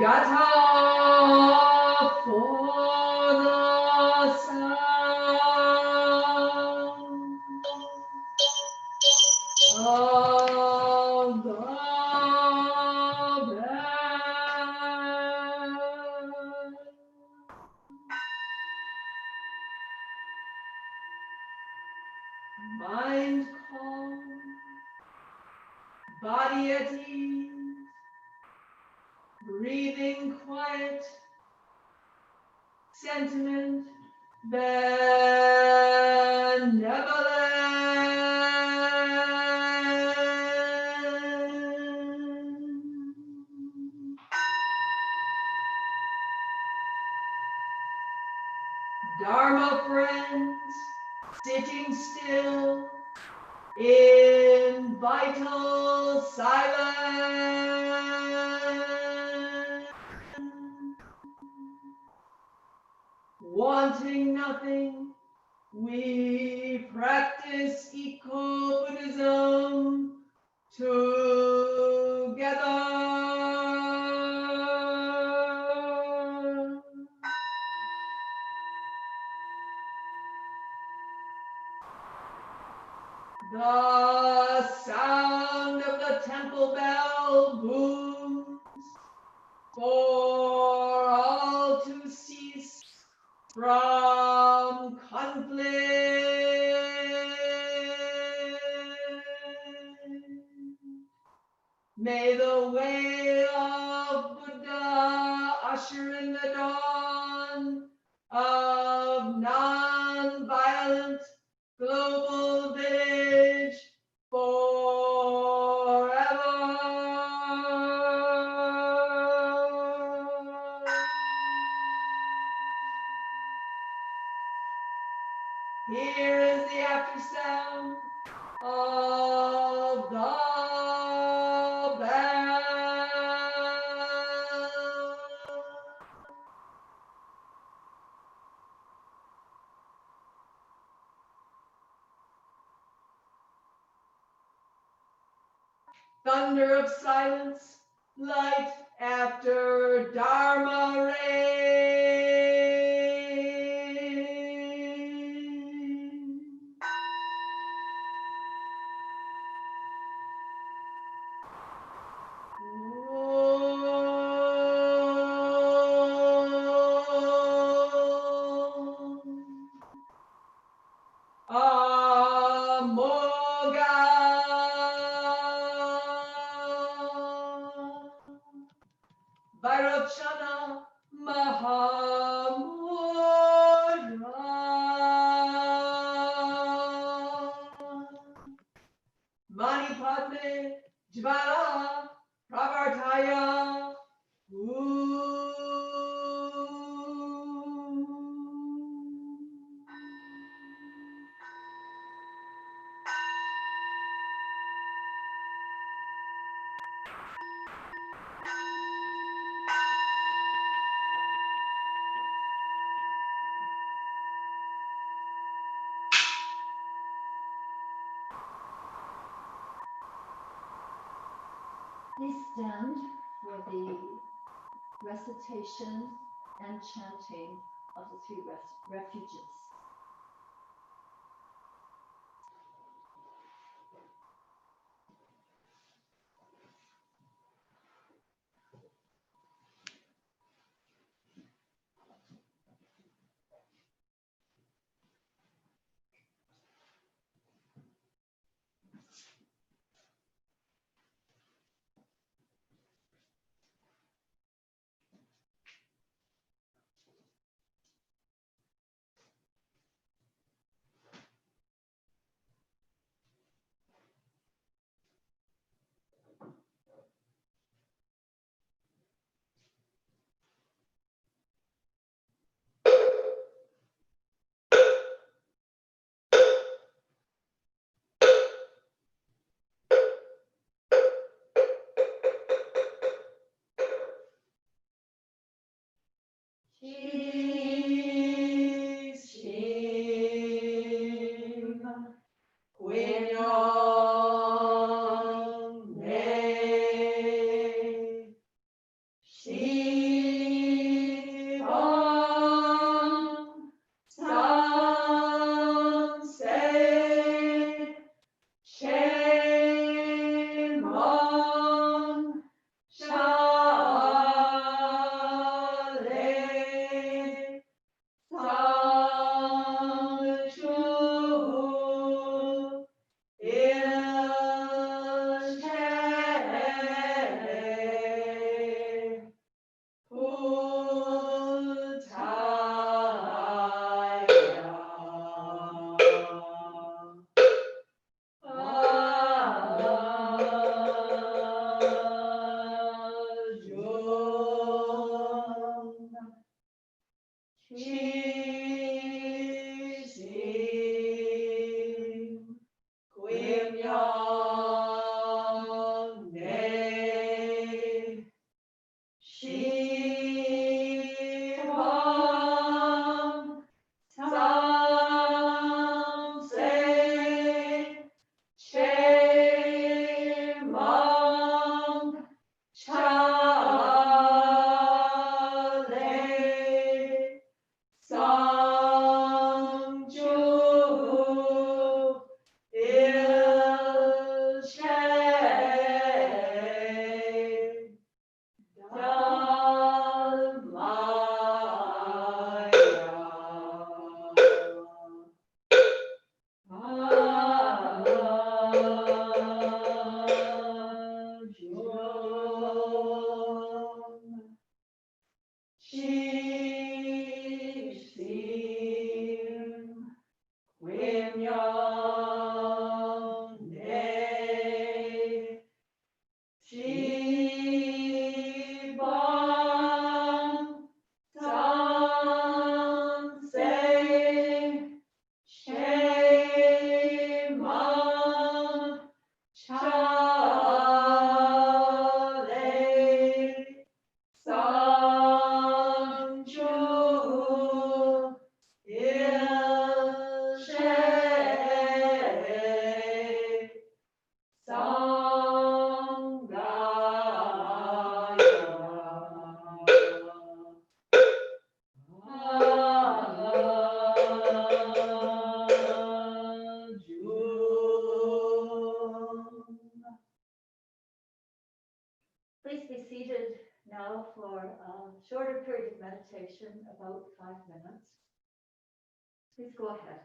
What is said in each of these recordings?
Yata for the sound of the bell. Mind calm, body at ease, breathing quiet, sentiment benevolent. Dharma friends, sitting still in vital silence, wanting nothing, we practice eco-Buddhism together. The sound of the temple bell booms for all to cease from conflict. May the way of Buddha usher in the dawn of non-violent global village forever. Here is the after sound of the bell. Thunder of silence, light after Dharma rain. Amoga. Vairocana Mahamudra. Mani Padme Jvala Pravartaya. Please stand for the recitation and chanting of the three refuges. She Shisim Quim Yong Ne Shivam Sam Se Shemam Chale Samju Ilshe Shibam Samse Shema Chale Samju Ilshe Please be seated now for a shorter period of meditation, about 5 minutes. Please go ahead.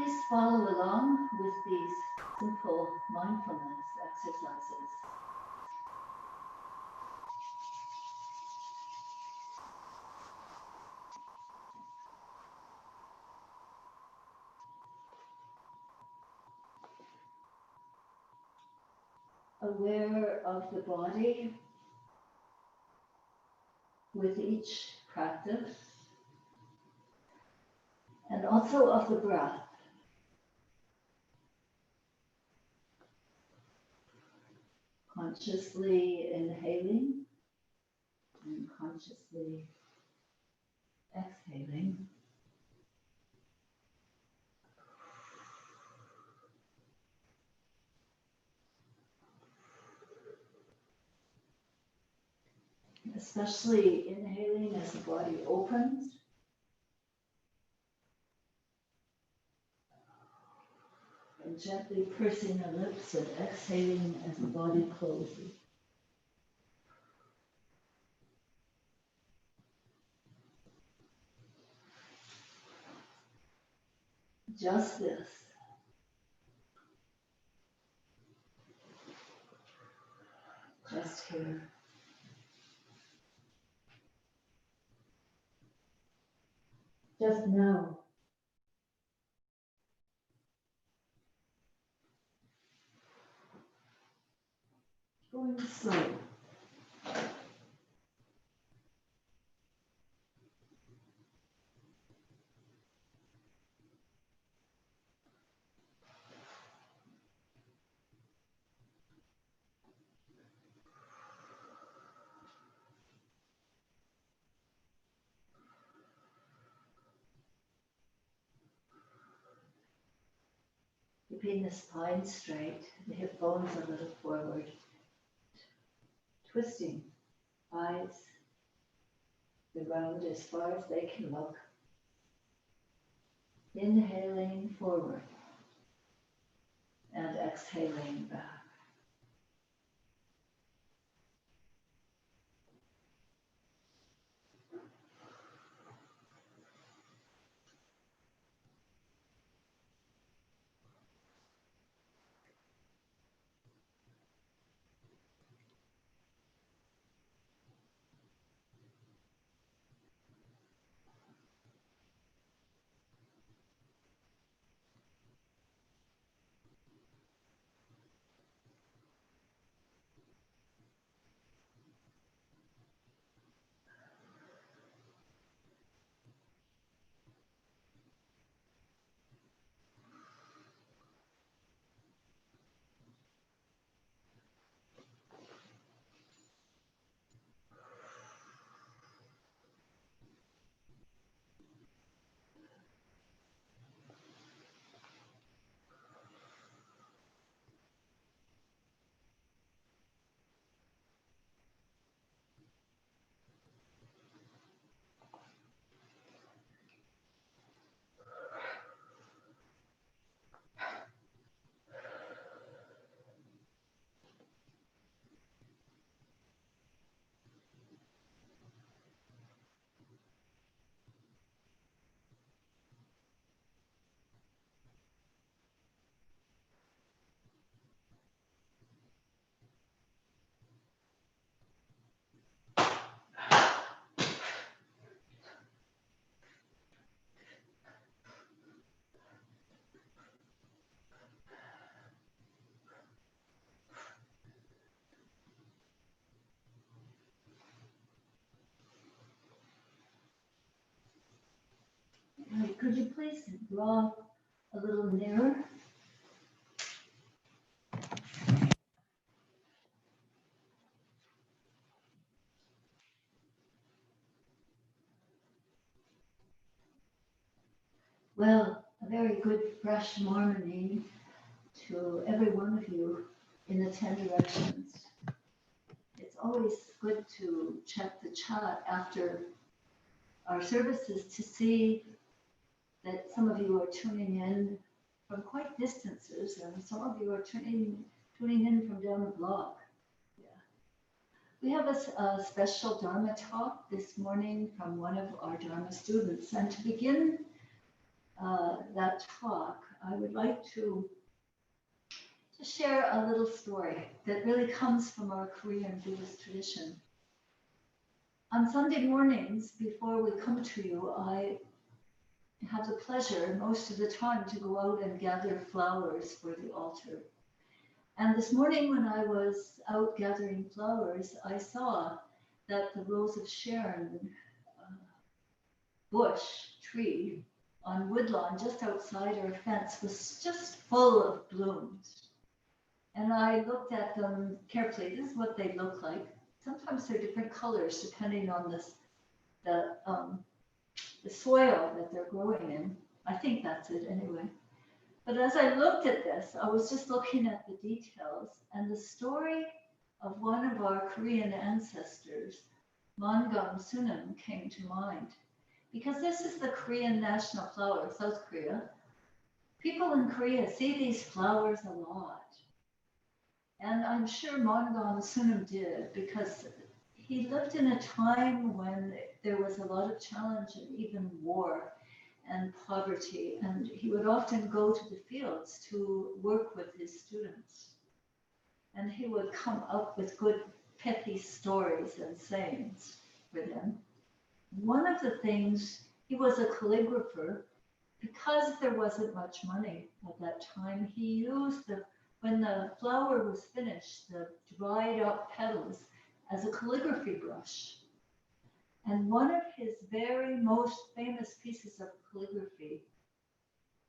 Please follow along with these simple mindfulness exercises. Aware of the body with each practice, and also of the breath. Consciously inhaling and consciously exhaling. Especially inhaling as the body opens. And gently pursing the lips and exhaling as the body closes. Just this. Just here. Just now. Going slow. Keeping the spine straight, the hip bones a little forward. Twisting eyes around as far as they can look. Inhaling forward and exhaling back. Right, could you please draw a little nearer? Well, a very good fresh morning to every one of you in the 10 directions. It's always good to check the chat after our services to see that some of you are tuning in from quite distances and some of you are tuning in from down the block. Yeah. We have a special Dharma talk this morning from one of our Dharma students. And to begin that talk, I would like to share a little story that really comes from our Korean Buddhist tradition. On Sunday mornings, before we come to you, I have the pleasure most of the time to go out and gather flowers for the altar. And this morning when I was out gathering flowers, I saw that the Rose of Sharon bush tree on Woodlawn just outside our fence was just full of blooms. And I looked at them carefully. This is what they look like. Sometimes they're different colors depending on the soil that they're growing in. I think that's it anyway. But as I looked at this, I was just looking at the details, and the story of one of our Korean ancestors, Mangam Sunam, came to mind. Because this is the Korean national flower, South Korea. People in Korea see these flowers a lot. And I'm sure Mangam Sunam did, because he lived in a time when there was a lot of challenge and even war and poverty, and he would often go to the fields to work with his students. And he would come up with good pithy stories and sayings for them. One of the things, he was a calligrapher. Because there wasn't much money at that time, he used when the flower was finished, the dried up petals as a calligraphy brush. And one of his very most famous pieces of calligraphy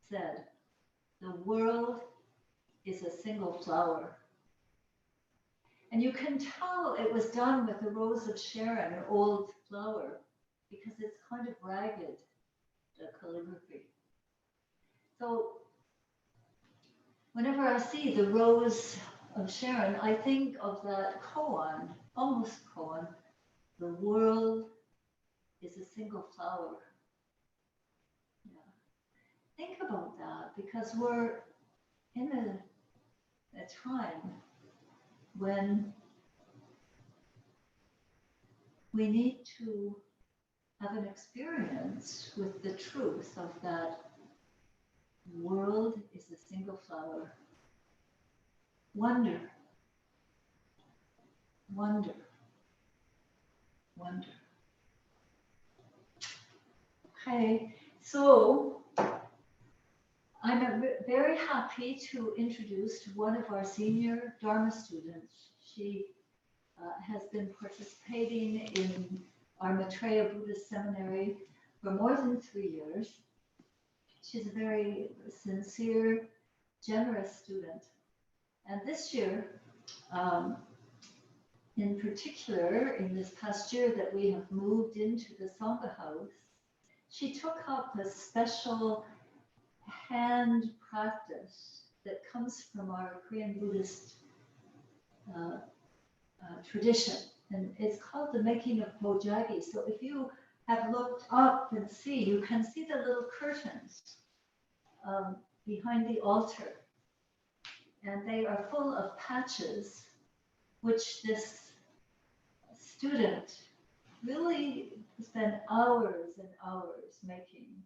said, "The world is a single flower." And you can tell it was done with the Rose of Sharon, an old flower, because it's kind of ragged, the calligraphy. So whenever I see the Rose of Sharon, I think of that koan, almost koan, "The world is a single flower." Yeah. Think about that, because we're in a time when we need to have an experience with the truth of that world is a single flower. Wonder, wonder, wonder. Okay, so I'm very happy to introduce one of our senior Dharma students. She has been participating in our Maitreya Buddhist Seminary for more than 3 years. She's a very sincere, generous student. And this year, in particular, in this past year that we have moved into the Sangha house, she took up a special hand practice that comes from our Korean Buddhist tradition. And it's called the making of Bojagi. So if you have looked up and see, you can see the little curtains behind the altar. And they are full of patches, which this student really spent hours and hours making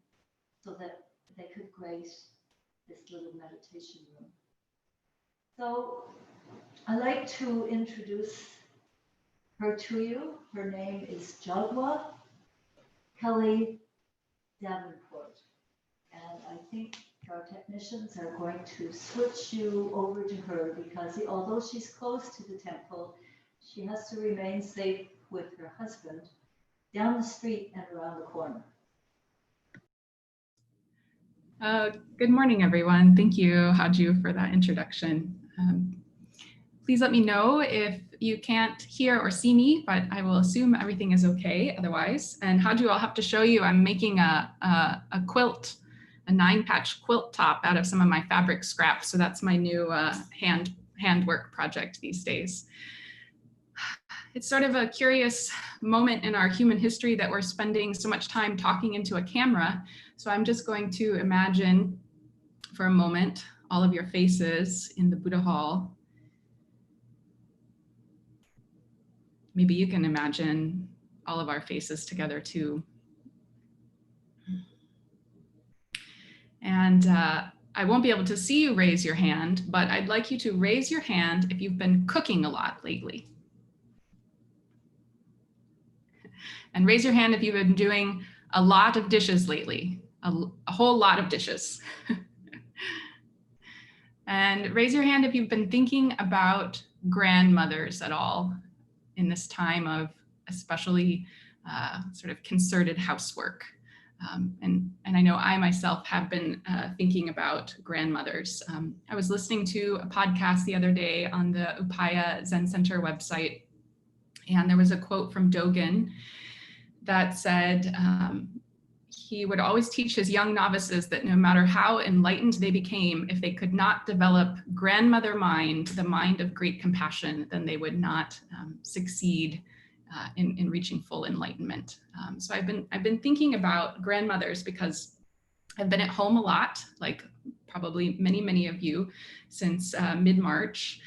so that they could grace this little meditation room. So I'd like to introduce her to you. Her name is Jagwa Kelly Davenport. And I think our technicians are going to switch you over to her, because although she's close to the temple, she has to remain safe with her husband down the street and around the corner. Good morning, everyone. Thank you, Haju, for that introduction. Please let me know if you can't hear or see me, but I will assume everything is okay otherwise. And Haju, I'll have to show you, I'm making a quilt, a 9-patch quilt top out of some of my fabric scraps. So that's my new handwork project these days. It's sort of a curious moment in our human history that we're spending so much time talking into a camera. So I'm just going to imagine for a moment all of your faces in the Buddha Hall. Maybe you can imagine all of our faces together too. And I won't be able to see you raise your hand, but I'd like you to raise your hand if you've been cooking a lot lately. And raise your hand if you've been doing a lot of dishes lately, a whole lot of dishes. And raise your hand if you've been thinking about grandmothers at all in this time of especially sort of concerted housework. And I know I myself have been thinking about grandmothers. I was listening to a podcast the other day on the Upaya Zen Center website, and there was a quote from Dogen that said, he would always teach his young novices that no matter how enlightened they became, if they could not develop grandmother mind, the mind of great compassion, then they would not succeed in reaching full enlightenment. So I've been thinking about grandmothers because I've been at home a lot, like probably many of you, since mid-March.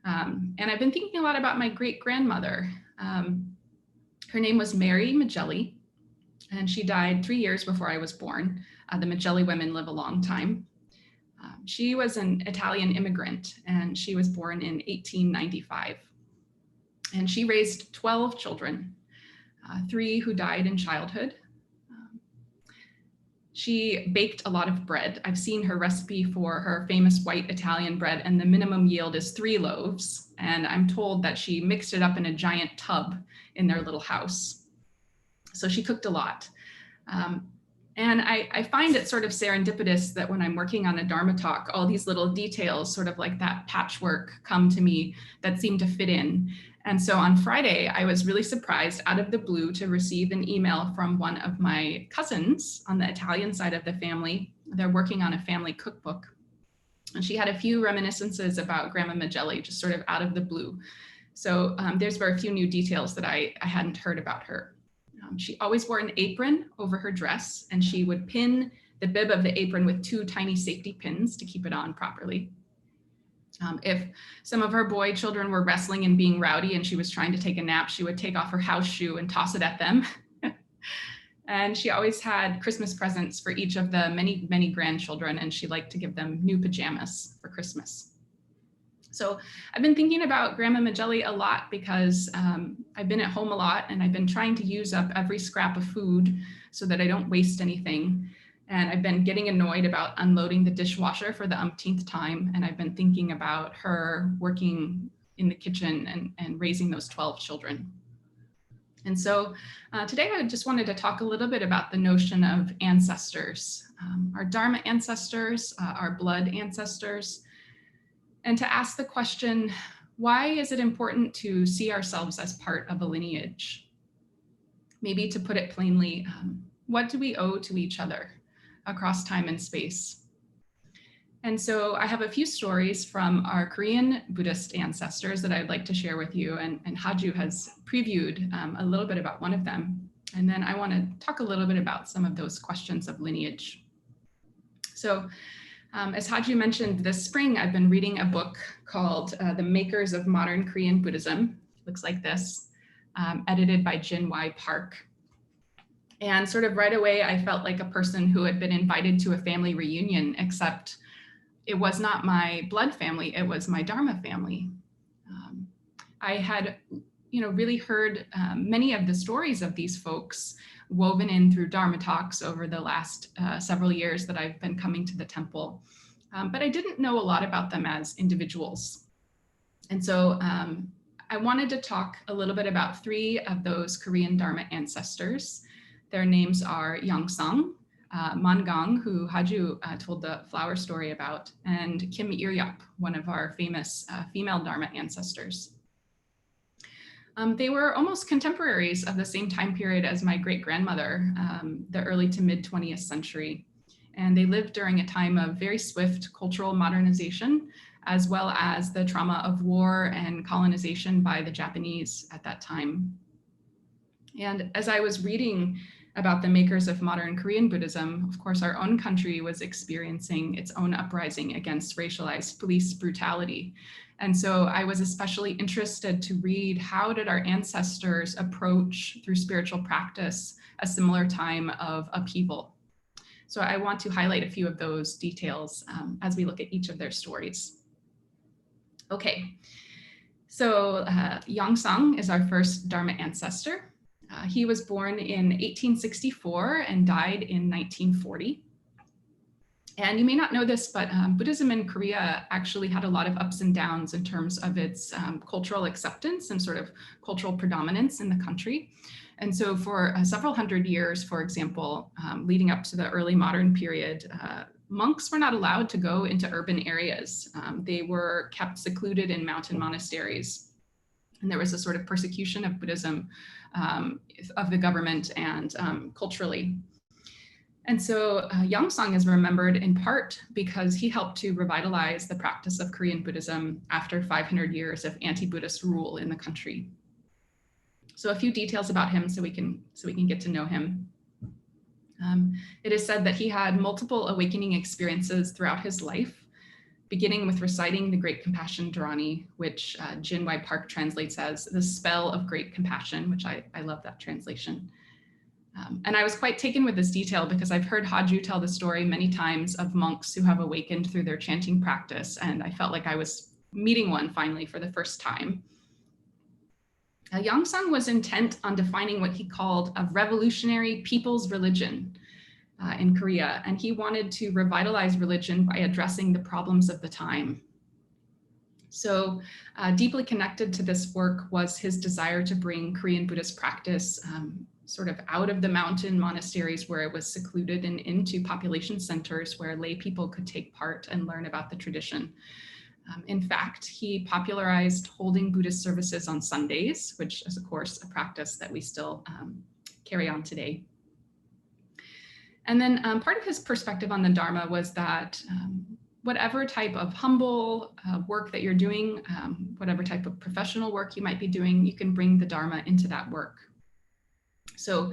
And I've been thinking a lot about my great grandmother. Her name was Mary Magelli, and she died 3 years before I was born. The Magelli women live a long time. She was an Italian immigrant, and she was born in 1895. And she raised 12 children, 3 who died in childhood. She baked a lot of bread. I've seen her recipe for her famous white Italian bread, and the minimum yield is 3 loaves. And I'm told that she mixed it up in a giant tub in their little house. So she cooked a lot. And I find it sort of serendipitous that when I'm working on a Dharma talk, all these little details, sort of like that patchwork, come to me that seem to fit in. And so on Friday, I was really surprised out of the blue to receive an email from one of my cousins on the Italian side of the family. They're working on a family cookbook. And she had a few reminiscences about Grandma Magelli, just sort of out of the blue. So there's were a few new details that I hadn't heard about her. She always wore an apron over her dress, and she would pin the bib of the apron with 2 tiny safety pins to keep it on properly. If some of her boy children were wrestling and being rowdy and she was trying to take a nap, she would take off her house shoe and toss it at them. And she always had Christmas presents for each of the many grandchildren, and she liked to give them new pajamas for Christmas. So I've been thinking about Grandma Magelli a lot because I've been at home a lot, and I've been trying to use up every scrap of food so that I don't waste anything. And I've been getting annoyed about unloading the dishwasher for the umpteenth time. And I've been thinking about her working in the kitchen and raising those 12 children. And so today I just wanted to talk a little bit about the notion of ancestors, our Dharma ancestors, our blood ancestors, and to ask the question, why is it important to see ourselves as part of a lineage? Maybe to put it plainly, what do we owe to each other across time and space? And so I have a few stories from our Korean Buddhist ancestors that I'd like to share with you, and Haju has previewed a little bit about one of them. And then I want to talk a little bit about some of those questions of lineage. So as Haju mentioned, this spring I've been reading a book called The Makers of Modern Korean Buddhism. Looks like this, edited by Jin Y. Park. And sort of right away, I felt like a person who had been invited to a family reunion, except it was not my blood family, it was my Dharma family. I had, really heard many of the stories of these folks woven in through Dharma talks over the last several years that I've been coming to the temple. But I didn't know a lot about them as individuals. And so I wanted to talk a little bit about 3 of those Korean Dharma ancestors. Their names are Yongsang, Mangang, who Haju told the flower story about, and Kim Iryap, one of our famous female Dharma ancestors. They were almost contemporaries of the same time period as my great-grandmother, the early to mid 20th century. And they lived during a time of very swift cultural modernization, as well as the trauma of war and colonization by the Japanese at that time. And as I was reading about the makers of modern Korean Buddhism, of course, our own country was experiencing its own uprising against racialized police brutality. And so I was especially interested to read, how did our ancestors approach, through spiritual practice, a similar time of upheaval? So I want to highlight a few of those details as we look at each of their stories. Okay, so Yongsang is our first Dharma ancestor. He was born in 1864 and died in 1940. And you may not know this, but Buddhism in Korea actually had a lot of ups and downs in terms of its cultural acceptance and sort of cultural predominance in the country. And so for several hundred years, for example, leading up to the early modern period, monks were not allowed to go into urban areas. They were kept secluded in mountain monasteries. And there was a sort of persecution of Buddhism of the government and culturally. And so Yongsang is remembered in part because he helped to revitalize the practice of Korean Buddhism after 500 years of anti-Buddhist rule in the country. So a few details about him so we can get to know him. It is said that he had multiple awakening experiences throughout his life, beginning with reciting the Great Compassion Dharani, which Jin Wai Park translates as the spell of great compassion, which I love that translation. And I was quite taken with this detail because I've heard Haju tell the story many times of monks who have awakened through their chanting practice, and I felt like I was meeting one finally for the first time. Yongsang was intent on defining what he called a revolutionary people's religion in Korea, and he wanted to revitalize religion by addressing the problems of the time. So deeply connected to this work was his desire to bring Korean Buddhist practice sort of out of the mountain monasteries where it was secluded and into population centers where lay people could take part and learn about the tradition. In fact, he popularized holding Buddhist services on Sundays, which is, of course, a practice that we still carry on today. And then part of his perspective on the Dharma was that whatever type of humble work that you're doing, whatever type of professional work you might be doing, you can bring the Dharma into that work. So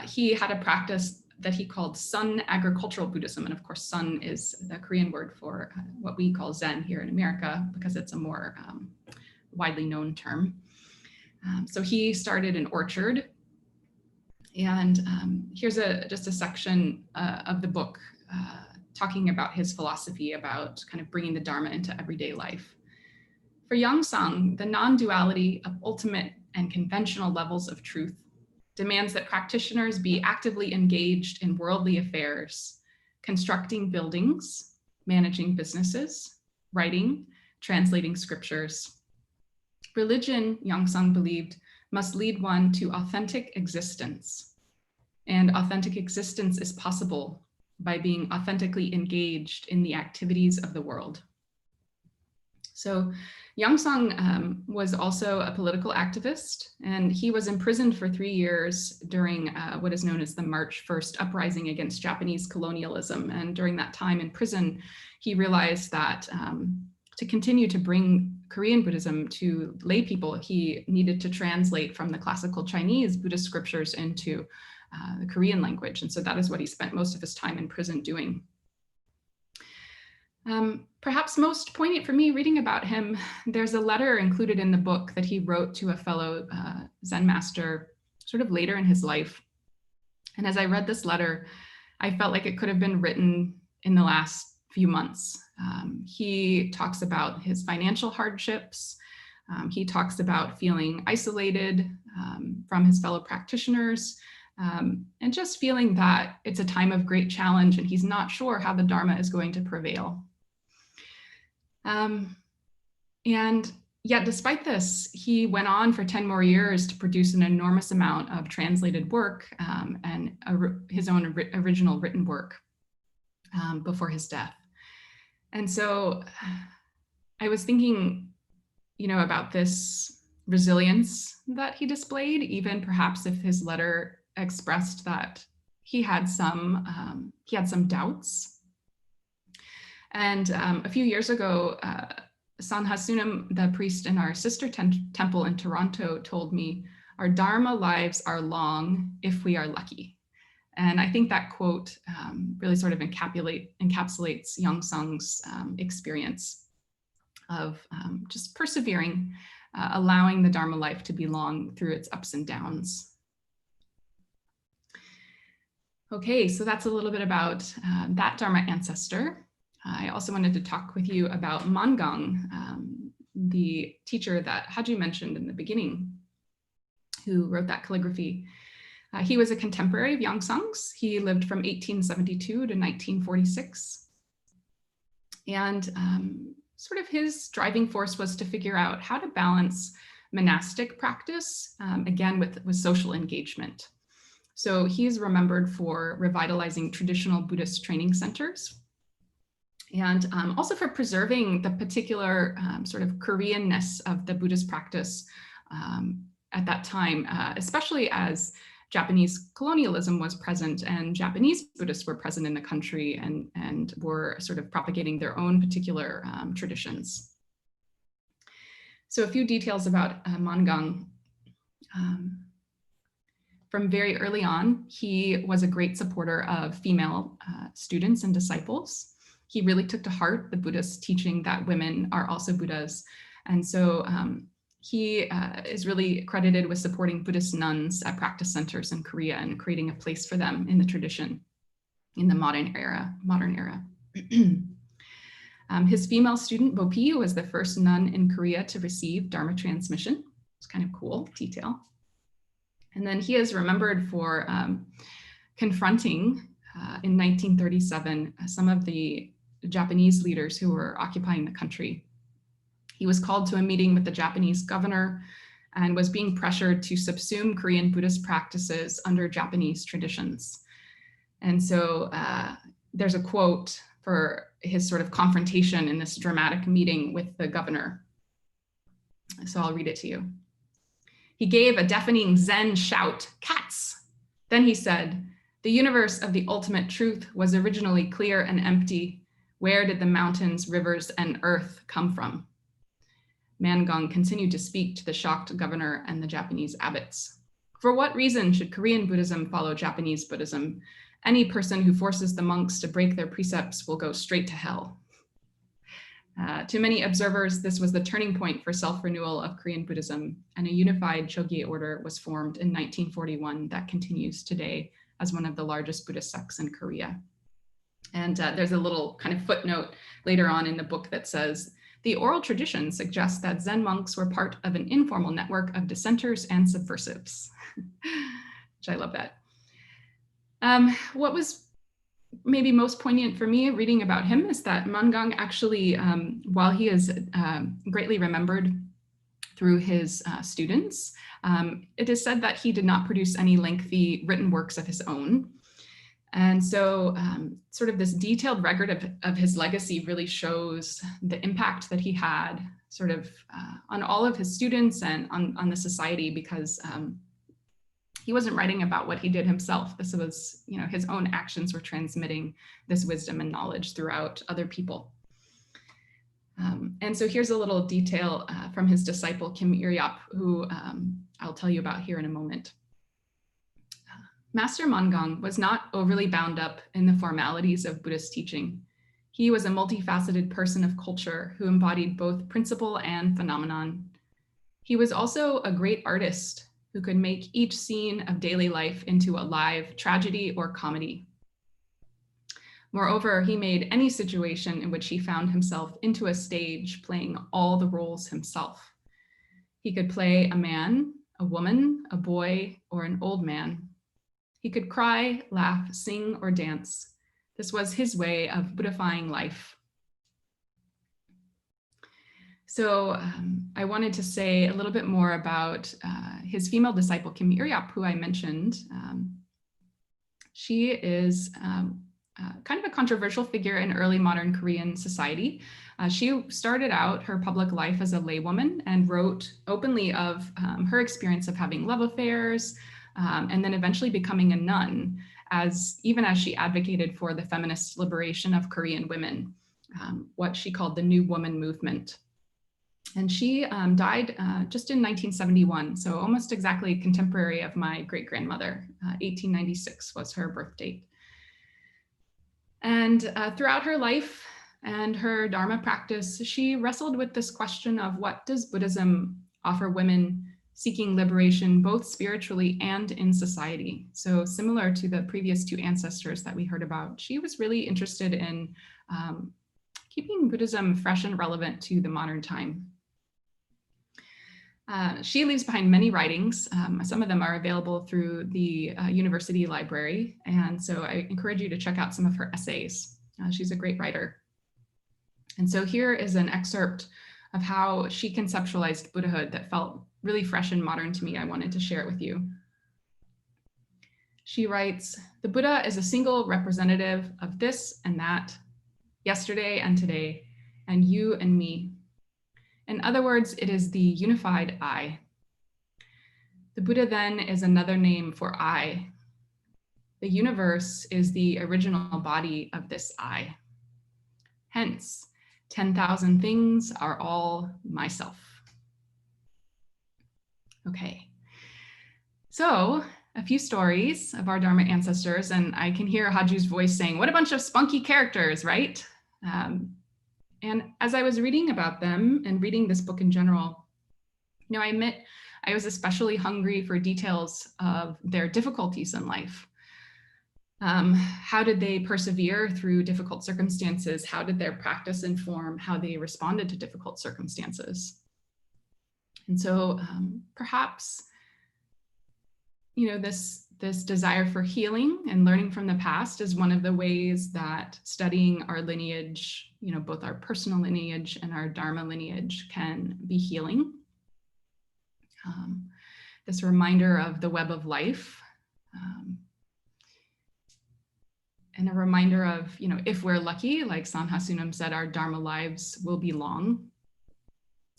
he had a practice that he called Sun agricultural Buddhism. And of course, Sun is the Korean word for what we call Zen here in America, because it's a more widely known term. So he started an orchard. And here's just a section of the book talking about his philosophy about kind of bringing the Dharma into everyday life. For Yongsang, the non-duality of ultimate and conventional levels of truth demands that practitioners be actively engaged in worldly affairs, constructing buildings, managing businesses, writing, translating scriptures. Religion, Yongsang believed, must lead one to authentic existence. And authentic existence is possible by being authentically engaged in the activities of the world. So Yongsang was also a political activist, and he was imprisoned for 3 years during what is known as the March 1st uprising against Japanese colonialism. And during that time in prison, he realized that to continue to bring Korean Buddhism to lay people, he needed to translate from the classical Chinese Buddhist scriptures into the Korean language. And so that is what he spent most of his time in prison doing. Perhaps most poignant for me reading about him, there's a letter included in the book that he wrote to a fellow Zen master sort of later in his life. And as I read this letter, I felt like it could have been written in the last few months. He talks about his financial hardships. He talks about feeling isolated from his fellow practitioners, and just feeling that it's a time of great challenge and he's not sure how the Dharma is going to prevail. And yet despite this, he went on for 10 more years to produce an enormous amount of translated work and his own original written work before his death. And so I was thinking, about this resilience that he displayed, even perhaps if his letter expressed that he had some doubts. And a few years ago, Sanha Sunam, the priest in our sister temple in Toronto, told me, "Our Dharma lives are long if we are lucky." And I think that quote really sort of encapsulates Yongsang's experience of just persevering, allowing the Dharma life to be long through its ups and downs. Okay, so that's a little bit about that Dharma ancestor. I also wanted to talk with you about Mangang, the teacher that Haju mentioned in the beginning, who wrote that calligraphy. He was a contemporary of Yangzang's. He lived from 1872 to 1946. And sort of his driving force was to figure out how to balance monastic practice, again, with social engagement. So he's remembered for revitalizing traditional Buddhist training centers and also for preserving the particular sort of Koreanness of the Buddhist practice at that time, especially as Japanese colonialism was present and Japanese Buddhists were present in the country and were sort of propagating their own particular traditions. So a few details about Mangang. From very early on, he was a great supporter of female students and disciples. He really took to heart the Buddhist teaching that women are also Buddhas. And so he is really credited with supporting Buddhist nuns at practice centers in Korea and creating a place for them in the tradition in the modern era. His female student, Bopi, was the first nun in Korea to receive Dharma transmission. It's kind of cool detail. And then he is remembered for confronting in 1937 some of the Japanese leaders who were occupying the country. He was called to a meeting with the Japanese governor and was being pressured to subsume Korean Buddhist practices under Japanese traditions. And so there's a quote for his sort of confrontation in this dramatic meeting with the governor. So I'll read it to you. He gave a deafening Zen shout, "Cats!" Then he said, "The universe of the ultimate truth was originally clear and empty. Where did the mountains, rivers, and earth come from?" Mangang continued to speak to the shocked governor and the Japanese abbots. "For what reason should Korean Buddhism follow Japanese Buddhism? Any person who forces the monks to break their precepts will go straight to hell." To many observers, this was the turning point for self-renewal of Korean Buddhism, and a unified Chogye order was formed in 1941 that continues today as one of the largest Buddhist sects in Korea. And there's a little kind of footnote later on in the book that says, "The oral tradition suggests that Zen monks were part of an informal network of dissenters and subversives," which I love that. What was maybe most poignant for me reading about him is that Mangang actually, while he is greatly remembered through his students, it is said that he did not produce any lengthy written works of his own. And so sort of this detailed record of his legacy really shows the impact that he had sort of on all of his students and on the society, because he wasn't writing about what he did himself. This was, his own actions were transmitting this wisdom and knowledge throughout other people. And so here's a little detail from his disciple, Kim Iryap, who I'll tell you about here in a moment. Master Mangang was not overly bound up in the formalities of Buddhist teaching. He was a multifaceted person of culture who embodied both principle and phenomenon. He was also a great artist who could make each scene of daily life into a live tragedy or comedy. Moreover, he made any situation in which he found himself into a stage playing all the roles himself. He could play a man, a woman, a boy, or an old man. He could cry, laugh, sing, or dance. This was his way of Buddhifying life. So I wanted to say a little bit more about his female disciple, Kim Iryap, who I mentioned. She is kind of a controversial figure in early modern Korean society. She started out her public life as a laywoman and wrote openly of her experience of having love affairs, and then eventually becoming a nun, even as she advocated for the feminist liberation of Korean women, what she called the New Woman movement. And she died just in 1971, so almost exactly contemporary of my great-grandmother. 1896 was her birth date. And throughout her life and her Dharma practice, she wrestled with this question of, what does Buddhism offer women seeking liberation both spiritually and in society. So similar to the previous two ancestors that we heard about, she was really interested in keeping Buddhism fresh and relevant to the modern time. She leaves behind many writings. Some of them are available through the university library. And so I encourage you to check out some of her essays. She's a great writer. And so here is an excerpt of how she conceptualized Buddhahood that felt really fresh and modern to me. I wanted to share it with you. She writes, "The Buddha is a single representative of this and that, yesterday and today, and you and me. In other words, it is the unified I. The Buddha then is another name for I. The universe is the original body of this I. Hence, 10,000 things are all myself." Okay, so a few stories of our Dharma ancestors, and I can hear Haju's voice saying, what a bunch of spunky characters, right? And as I was reading about them and reading this book in general, I admit I was especially hungry for details of their difficulties in life. How did they persevere through difficult circumstances? How did their practice inform how they responded to difficult circumstances? And so perhaps, this desire for healing and learning from the past is one of the ways that studying our lineage, both our personal lineage and our Dharma lineage, can be healing. This reminder of the web of life, and a reminder of, if we're lucky, like Sanha Sunam said, our Dharma lives will be long,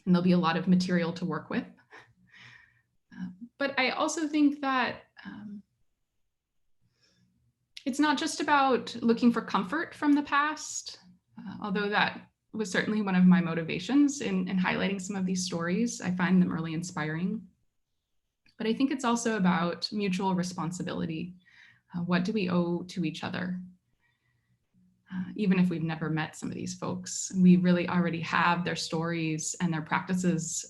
and there'll be a lot of material to work with. But I also think that it's not just about looking for comfort from the past, although that was certainly one of my motivations in highlighting some of these stories. I find them really inspiring. But I think it's also about mutual responsibility. What do we owe to each other? Even if we've never met some of these folks, we really already have their stories and their practices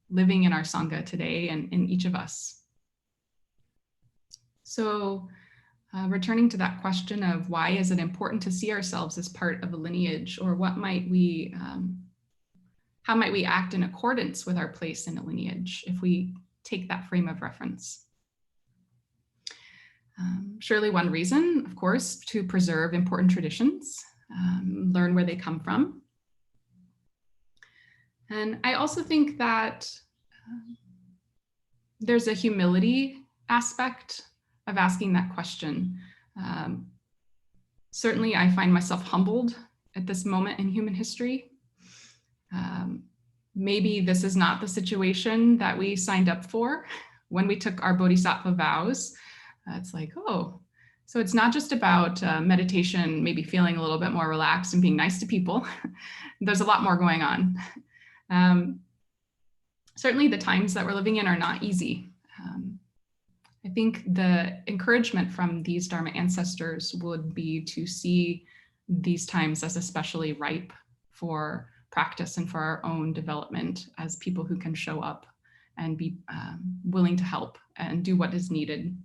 living in our Sangha today and in each of us. So returning to that question of why is it important to see ourselves as part of a lineage, or how might we act in accordance with our place in a lineage if we take that frame of reference? Surely one reason, of course, to preserve important traditions, learn where they come from. And I also think that there's a humility aspect of asking that question. Certainly, I find myself humbled at this moment in human history. Maybe this is not the situation that we signed up for when we took our Bodhisattva vows. It's like, oh, so it's not just about meditation, maybe feeling a little bit more relaxed and being nice to people. There's a lot more going on. Certainly the times that we're living in are not easy. I think the encouragement from these Dharma ancestors would be to see these times as especially ripe for practice and for our own development as people who can show up and be willing to help and do what is needed.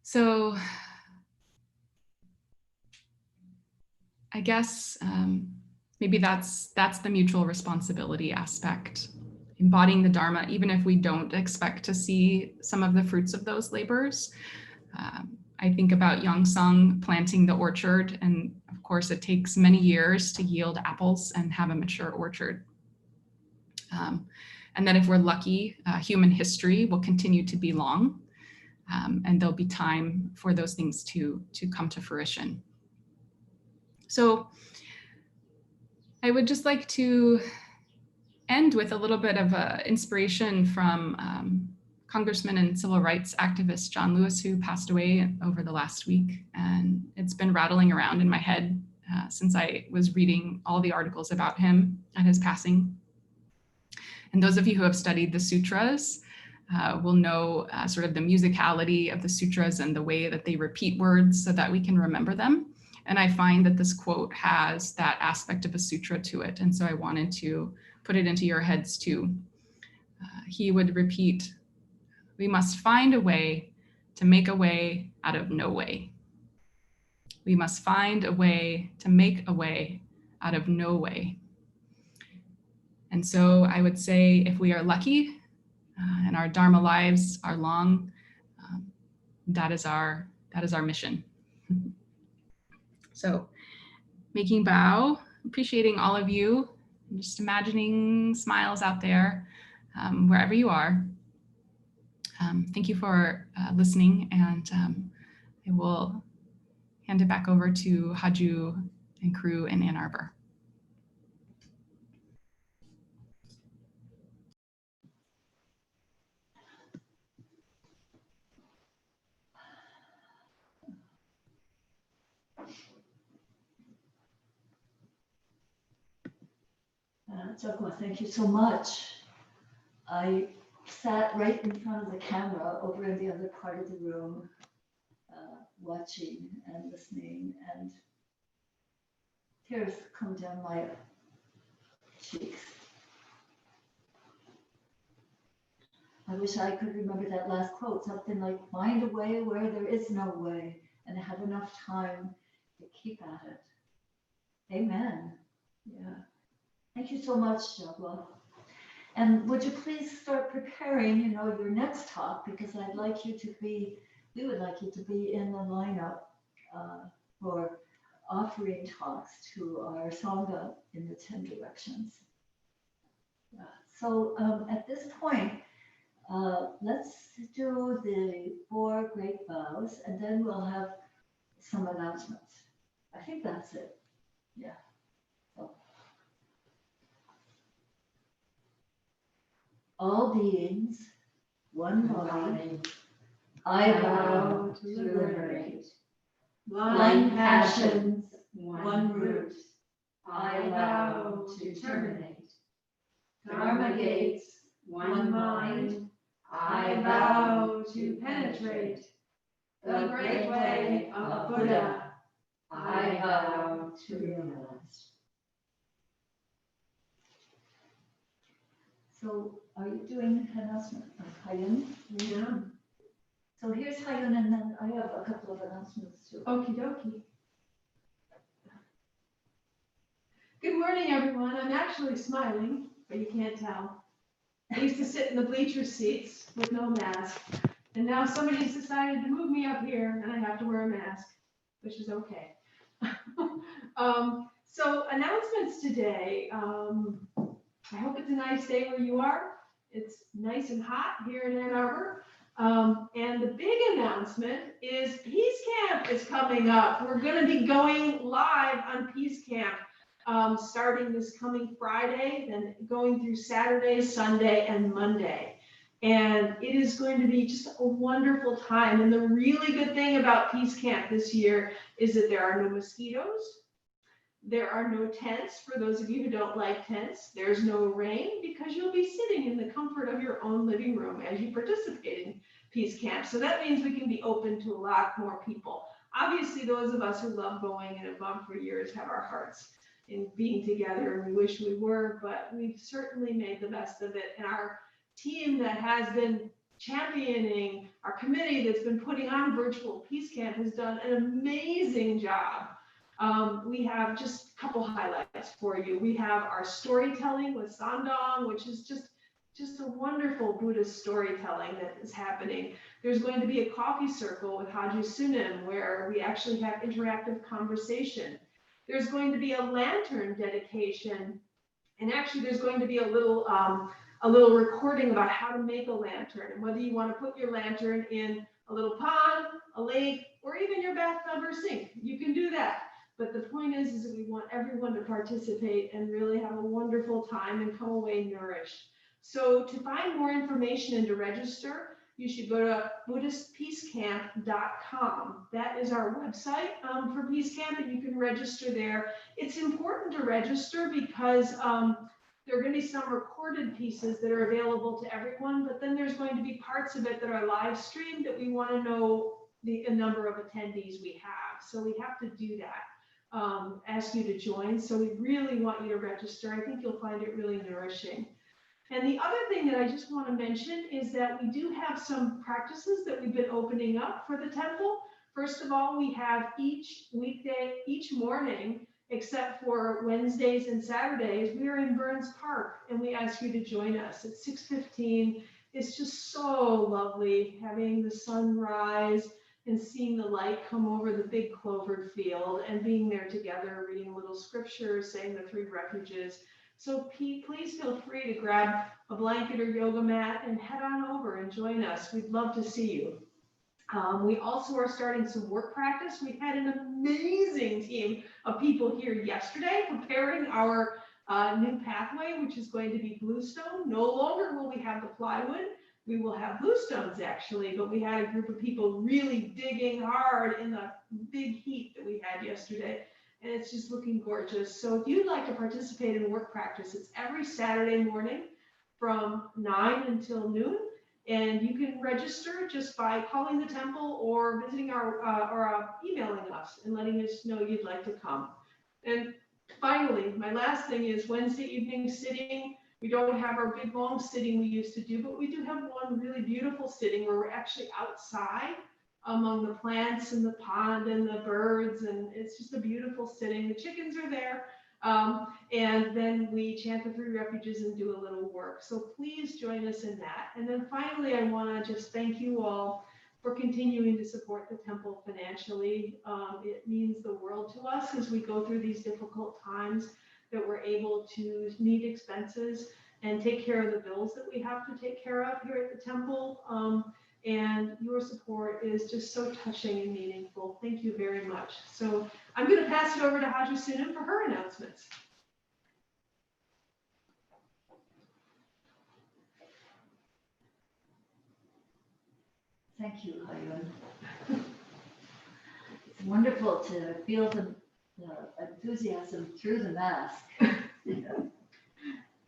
So I guess maybe that's the mutual responsibility aspect. Embodying the Dharma, even if we don't expect to see some of the fruits of those labors. I think about Yongsang planting the orchard, and of course it takes many years to yield apples and have a mature orchard. And then if we're lucky, human history will continue to be long, and there'll be time for those things to come to fruition. So I would just like to end with a little bit of inspiration from Congressman and civil rights activist John Lewis, who passed away over the last week. And it's been rattling around in my head since I was reading all the articles about him at his passing. And those of you who have studied the sutras will know sort of the musicality of the sutras and the way that they repeat words so that we can remember them. And I find that this quote has that aspect of a sutra to it. And so I wanted to put it into your heads too. He would repeat, "We must find a way to make a way out of no way. We must find a way to make a way out of no way." And so I would say if we are lucky and our Dharma lives are long, that is our mission. So making bow, appreciating all of you, just imagining smiles out there, wherever you are. Thank you for listening, and I will hand it back over to Haju and crew in Ann Arbor. Jagwa, thank you so much. I sat right in front of the camera over in the other part of the room, watching and listening, and tears come down my cheeks. I wish I could remember that last quote, something like, "Find a way where there is no way, and have enough time to keep at it." Amen. Yeah. Thank you so much, Jagwa. And would you please start preparing, your next talk, because we would like you to be in the lineup for offering talks to our Sangha in the 10 directions. So at this point, let's do the 4 great vows, and then we'll have some announcements. I think that's it. Yeah. So. All beings, one body, I vow to liberate. Blind passions, one root, I vow to terminate. Dharma gates, one mind, I vow to penetrate. The great way of Buddha, I vow to realize. So are you doing an announcement of Hayun? Yeah. So here's Hayun, and then I have a couple of announcements too. Okie dokie. Good morning, everyone. I'm actually smiling, but you can't tell. I used to sit in the bleacher seats with no mask, and now somebody's decided to move me up here, and I have to wear a mask, which is okay. So announcements today. I hope it's a nice day where you are. It's nice and hot here in Ann Arbor. And the big announcement is Peace Camp is coming up. We're going to be going live on Peace Camp starting this coming Friday, then going through Saturday, Sunday, and Monday. And it is going to be just a wonderful time. And the really good thing about Peace Camp this year is that there are no mosquitoes. There are no tents for those of you who don't like tents. There's no rain because you'll be sitting in the comfort of your own living room as you participate in Peace Camp. So that means we can be open to a lot more people. Obviously, those of us who love going and have gone for years have our hearts in being together, and we wish we were, but we've certainly made the best of it. And our team that has been championing, our committee that's been putting on virtual Peace Camp has done an amazing job. We have just a couple highlights for you. We have our storytelling with Sandong, which is just a wonderful Buddhist storytelling that is happening. There's going to be a coffee circle with Haju Sunim, where we actually have interactive conversation. There's going to be a lantern dedication, and actually there's going to be a little recording about how to make a lantern, and whether you want to put your lantern in a little pond, a lake, or even your bathtub or sink, you can do that. But the point is that we want everyone to participate and really have a wonderful time and come away nourished. So to find more information and to register, you should go to BuddhistPeaceCamp.com. That is our website for Peace Camp, and you can register there. It's important to register because there are going to be some recorded pieces that are available to everyone, but then there's going to be parts of it that are live streamed that we want to know the number of attendees we have. So we have to do that. ask you to join. So we really want you to register. I think you'll find it really nourishing. And the other thing that I just want to mention is that we do have some practices that we've been opening up for the temple. First of all, we have each weekday, each morning, except for Wednesdays and Saturdays, we are in Burns Park, and we ask you to join us at 6:15. It's just so lovely having the sun rise and seeing the light come over the big clovered field and being there together, reading a little scripture, saying the three refuges. So please feel free to grab a blanket or yoga mat and head on over and join us. We'd love to see you. We also are starting some work practice. We had an amazing team of people here yesterday preparing our new pathway, which is going to be bluestone. No longer will we have the plywood. We will have bluestones actually, but we had a group of people really digging hard in the big heat that we had yesterday. And it's just looking gorgeous. So if you'd like to participate in work practice, it's every Saturday morning from 9 until noon. And you can register just by calling the temple or visiting or emailing us and letting us know you'd like to come. And finally, my last thing is Wednesday evening sitting. We don't have our big long sitting we used to do, but we do have one really beautiful sitting where we're actually outside among the plants and the pond and the birds, and it's just a beautiful sitting. The chickens are there, and then we chant the three refuges and do a little work. So please join us in that. And then finally, I want to just thank you all for continuing to support the temple financially. It means the world to us as we go through these difficult times, that we're able to meet expenses and take care of the bills that we have to take care of here at the temple. And your support is just so touching and meaningful. Thank you very much. So I'm going to pass it over to Haji Sunam for her announcements. Thank you, Hayun. It's wonderful to feel the enthusiasm through the mask.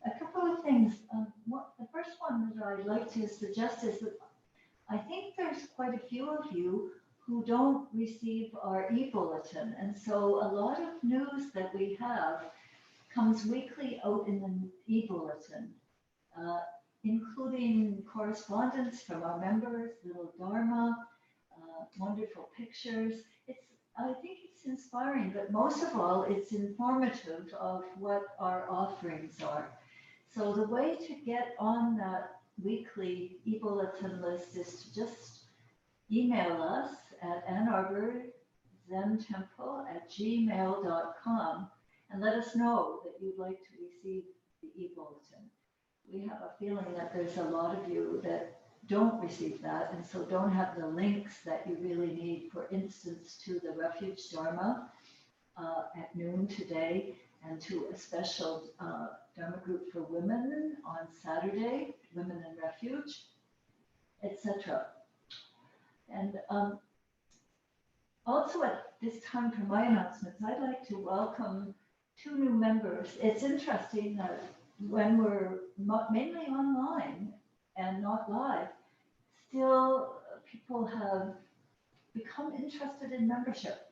A couple of things. The first one that I'd like to suggest is that I think there's quite a few of you who don't receive our e-bulletin. And so a lot of news that we have comes weekly out in the e-bulletin, including correspondence from our members, little Dharma, wonderful pictures. I think it's inspiring, but most of all, it's informative of what our offerings are. So the way to get on that weekly e-bulletin list is to just email us at AnnArborZenTemple@gmail.com and let us know that you'd like to receive the e-bulletin. We have a feeling that there's a lot of you that don't receive that and so don't have the links that you really need, for instance, to the Refuge Dharma at noon today, and to a special Dharma group for women on Saturday, Women in Refuge, etc. And also at this time for my announcements, I'd like to welcome 2 new members. It's interesting that when we're mainly online and not live, still people have become interested in membership.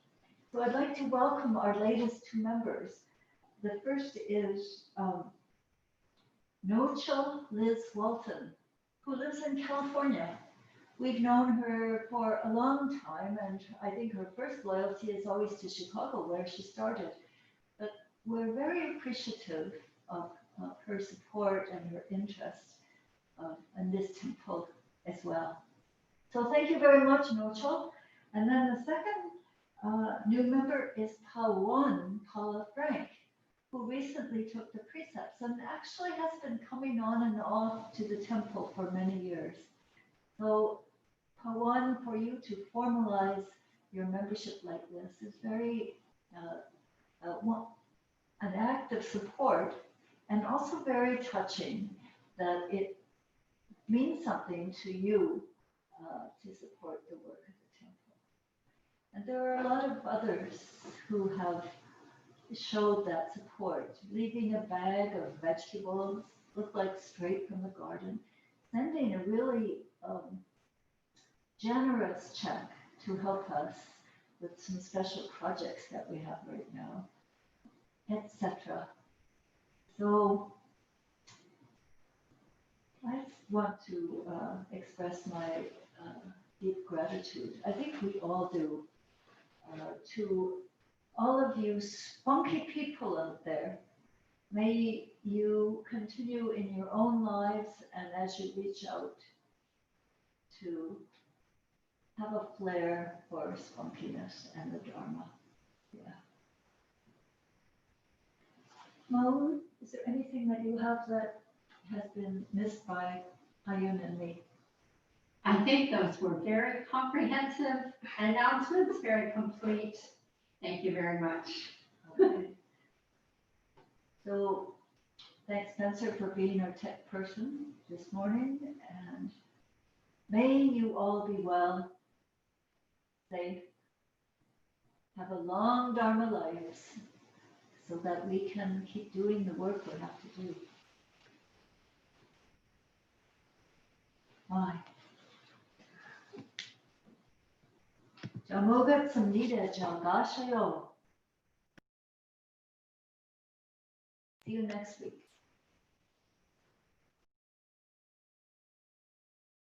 So I'd like to welcome our latest 2 members. The first is Nochal Liz Walton, who lives in California. We've known her for a long time, and I think her first loyalty is always to Chicago, where she started. But we're very appreciative of her support and her interest in this temple as well. So thank you very much, Nochal. And then the second new member is Paula Frank, who recently took the precepts and actually has been coming on and off to the temple for many years. So Pawan, for you to formalize your membership like this is very an act of support, and also very touching that it means something to you to support the work of the temple. And there are a lot of others who have showed that support, leaving a bag of vegetables, look like straight from the garden, sending a really generous check to help us with some special projects that we have right now, etc. So I just want to express my deep gratitude. I think we all do, to all of you spunky people out there. May you continue in your own lives and as you reach out to have a flair for spunkiness and the Dharma. Yeah. Mo, is there anything that you have that has been missed by Ayun and me? I think those were very comprehensive announcements, very complete. Thank you very much. Okay. So thanks, Spencer, for being our tech person this morning, and may you all be well, safe, have a long Dharma lives so that we can keep doing the work we have to do. Bye. Jamogat samnida jalgashayo. See you next week.